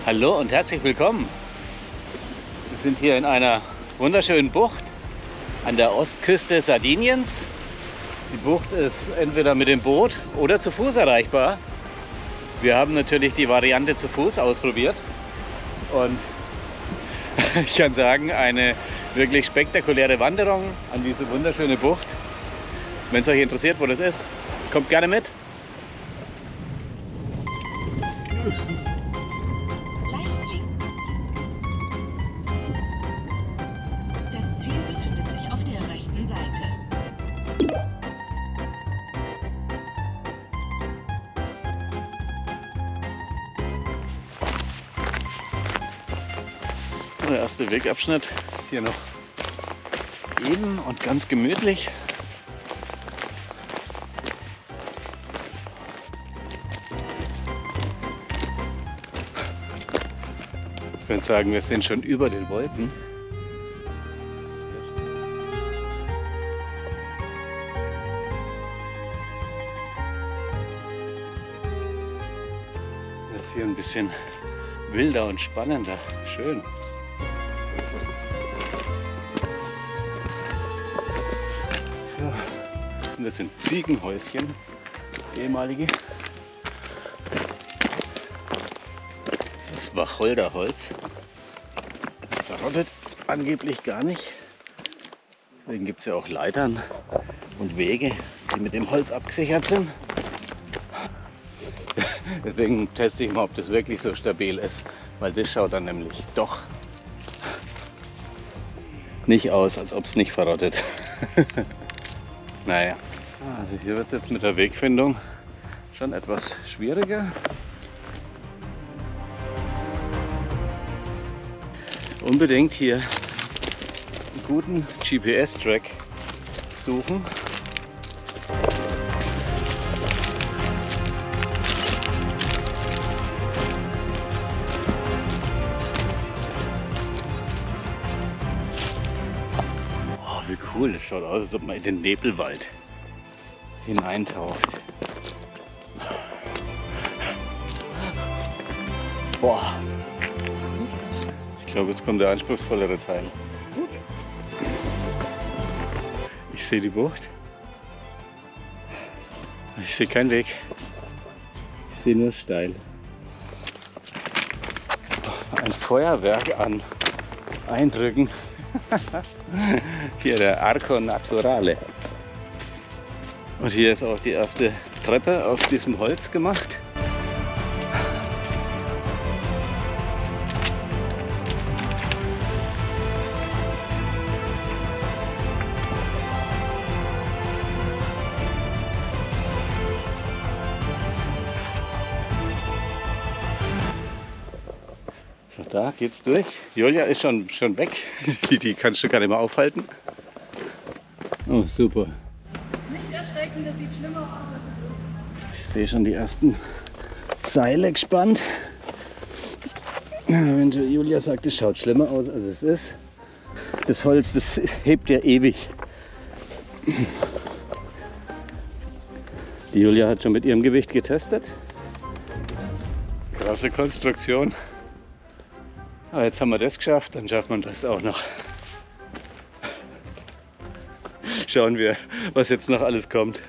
Hallo und herzlich willkommen. Wir sind hier in einer wunderschönen Bucht an der Ostküste Sardiniens. Die Bucht ist entweder mit dem Boot oder zu Fuß erreichbar. Wir haben natürlich die Variante zu Fuß ausprobiert und ich kann sagen, eine wirklich spektakuläre Wanderung an diese wunderschöne Bucht. Wenn es euch interessiert, wo das ist, kommt gerne mit. Das Ziel befindet sich auf der rechten Seite. Der erste Wegabschnitt ist hier noch eben und ganz gemütlich. Ich würde sagen, wir sind schon über den Wolken. Das ist hier ein bisschen wilder und spannender. Schön. Und das sind Ziegenhäuschen, ehemalige. Das ist Wacholderholz. Das verrottet angeblich gar nicht. Deswegen gibt es ja auch Leitern und Wege, die mit dem Holz abgesichert sind. Deswegen teste ich mal, ob das wirklich so stabil ist, weil das schaut dann nämlich doch nicht aus, als ob es nicht verrottet. Naja, also hier wird es jetzt mit der Wegfindung schon etwas schwieriger. Unbedingt hier einen guten GPS-Track suchen. Wie cool, das schaut aus, als ob man in den Nebelwald hineintaucht. Boah. Ich glaube, jetzt kommt der anspruchsvollere Teil. Ich sehe die Bucht. Ich sehe keinen Weg. Ich sehe nur steil. Ein Feuerwerk an Eindrücken. Hier der Arco Naturale. Und hier ist auch die erste Treppe aus diesem Holz gemacht. So, da geht's durch. Julia ist schon weg. Die kannst du gar nicht mehr aufhalten. Oh, super. Nicht erschrecken, das sieht schlimmer aus, als es ist. Ich sehe schon die ersten Seile gespannt. Wenn Julia sagt, es schaut schlimmer aus, als es ist. Das Holz, das hebt ja ewig. Die Julia hat schon mit ihrem Gewicht getestet. Krasse Konstruktion. Aber jetzt haben wir das geschafft, dann schafft man das auch noch. Schauen wir, was jetzt noch alles kommt.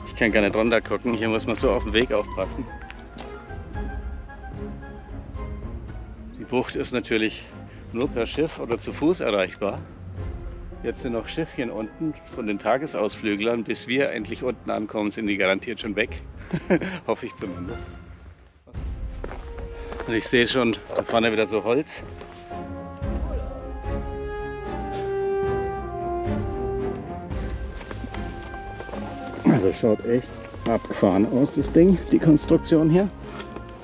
Ich kann gar nicht runter gucken, hier muss man so auf den Weg aufpassen. Die Bucht ist natürlich nur per Schiff oder zu Fuß erreichbar. Jetzt sind noch Schiffchen unten von den Tagesausflüglern. Bis wir endlich unten ankommen, sind die garantiert schon weg. Hoffe ich zumindest. Und ich sehe schon da vorne wieder so Holz. Also schaut echt abgefahren aus, das Ding, die Konstruktion hier.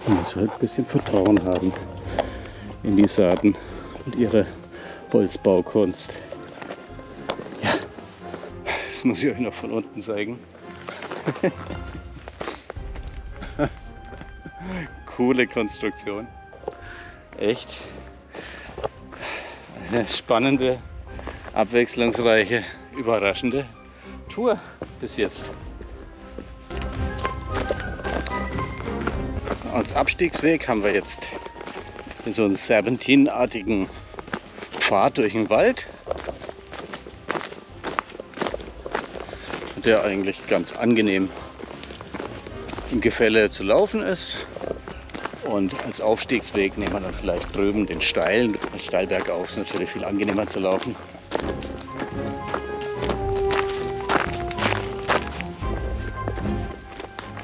Man muss halt ein bisschen Vertrauen haben in die Sarden und ihre Holzbaukunst. Ja, das muss ich euch noch von unten zeigen. Coole Konstruktion. echt eine spannende, abwechslungsreiche, überraschende Tour bis jetzt. Als Abstiegsweg haben wir jetzt so einen serpentinartigen Pfad durch den Wald, der eigentlich ganz angenehm im Gefälle zu laufen ist. Und als Aufstiegsweg nehmen wir dann vielleicht drüben den steilen. Steil bergauf ist natürlich viel angenehmer zu laufen.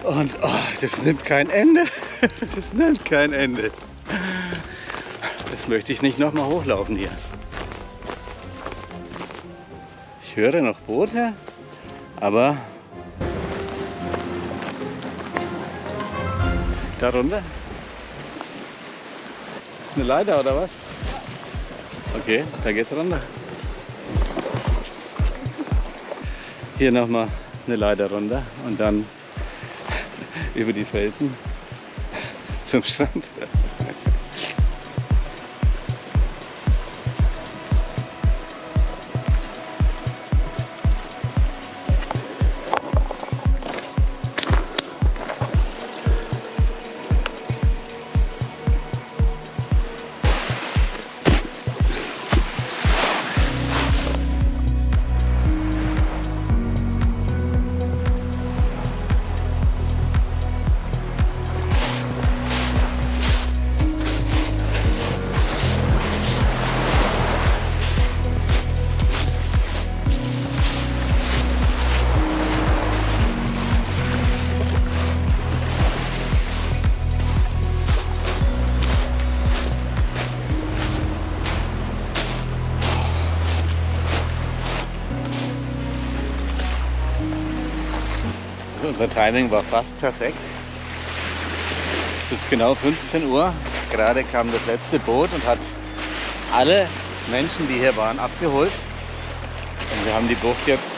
Und oh, das nimmt kein Ende. Das nimmt kein Ende. Das möchte ich nicht nochmal hochlaufen hier. Ich höre noch Boote, aber darunter? Ist eine Leiter oder was? Okay, da geht's runter. Hier nochmal eine Leiter runter und dann über die Felsen zum Strand. Unser Timing war fast perfekt. Es ist jetzt genau 15 Uhr. Gerade kam das letzte Boot und hat alle Menschen, die hier waren, abgeholt. Und wir haben die Bucht jetzt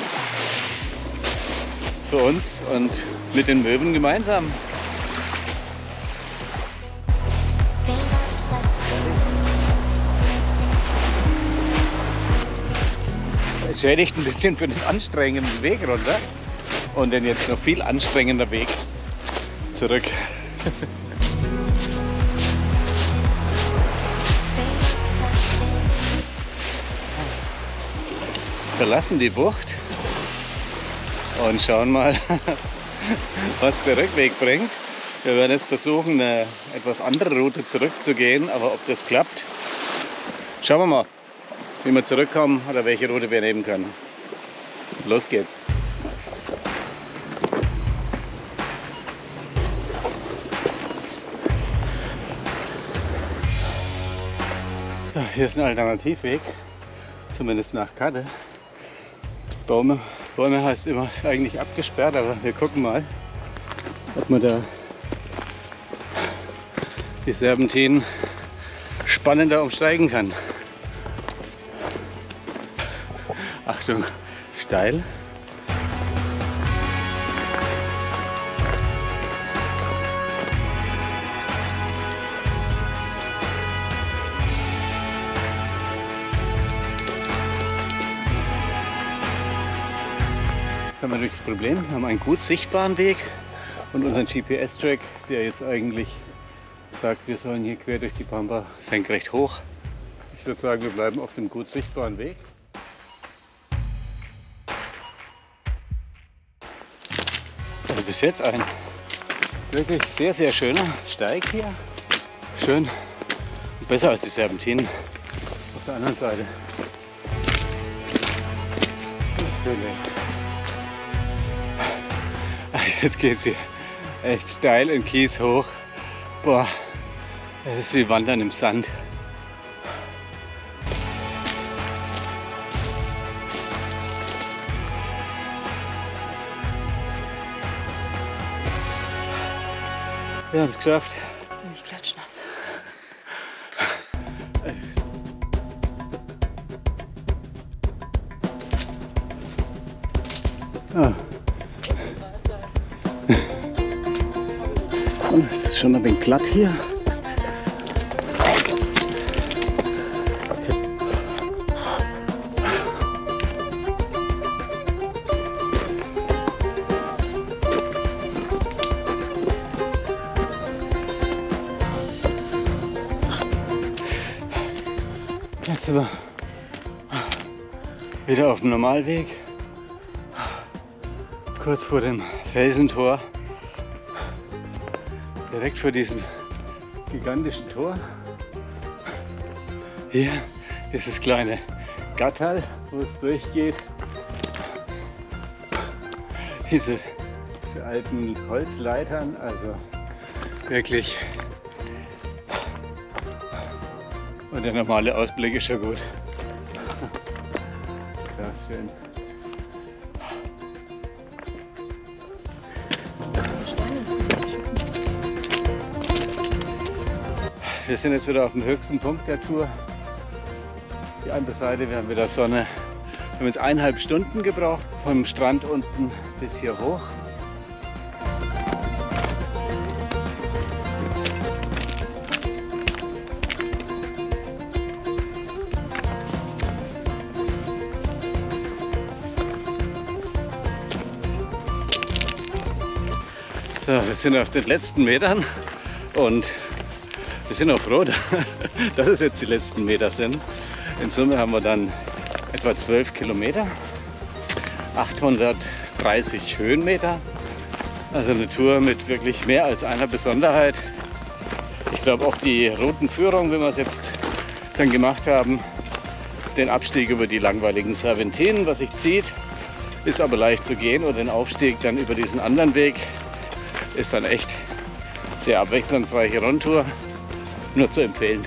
für uns und mit den Möwen gemeinsam. Entschädigt ein bisschen für den anstrengenden Weg runter. Und dann jetzt noch viel anstrengender Weg zurück. Verlassen die Bucht und schauen mal, was der Rückweg bringt. Wir werden jetzt versuchen, eine etwas andere Route zurückzugehen, aber ob das klappt, schauen wir mal, wie wir zurückkommen oder welche Route wir nehmen können. Los geht's! Hier ist ein Alternativweg, zumindest nach Karte. Bäume heißt immer, ist eigentlich abgesperrt, aber wir gucken mal, ob man da die Serpentinen spannender umsteigen kann. Achtung, steil. Jetzt haben wir natürlich das Problem, wir haben einen gut sichtbaren Weg und unseren GPS-Track, der jetzt eigentlich sagt, wir sollen hier quer durch die Pampa senkrecht hoch. Ich würde sagen, wir bleiben auf dem gut sichtbaren Weg. Also bis jetzt ein wirklich sehr, sehr schöner Steig hier. Schön, besser als die Serpentinen auf der anderen Seite. Jetzt geht es hier echt steil im Kies hoch. Boah, das ist wie Wandern im Sand. Wir haben es geschafft. Ziemlich klatschnass. Ah. Es ist schon ein wenig glatt hier. sind wir wieder auf dem Normalweg. Kurz vor dem Felsentor. Direkt vor diesem gigantischen Tor. Hier dieses kleine Gatterl, wo es durchgeht. Diese alten Holzleitern, also wirklich. Und der normale Ausblick ist schon gut. Ja, schön. Wir sind jetzt wieder auf dem höchsten Punkt der Tour. Die andere Seite, wir haben wieder Sonne. Wir haben jetzt 1,5 Stunden gebraucht, vom Strand unten bis hier hoch. So, wir sind auf den letzten Metern und wir sind auch froh, dass es jetzt die letzten Meter sind. In Summe haben wir dann etwa 12 Kilometer, 830 Höhenmeter. Also eine Tour mit wirklich mehr als einer Besonderheit. Ich glaube auch die Routenführung, wie wir es jetzt dann gemacht haben, den Abstieg über die langweiligen Serpentinen, was sich zieht, ist aber leicht zu gehen, und den Aufstieg dann über diesen anderen Weg ist dann echt sehr abwechslungsreiche Rundtour. Nur zu empfehlen.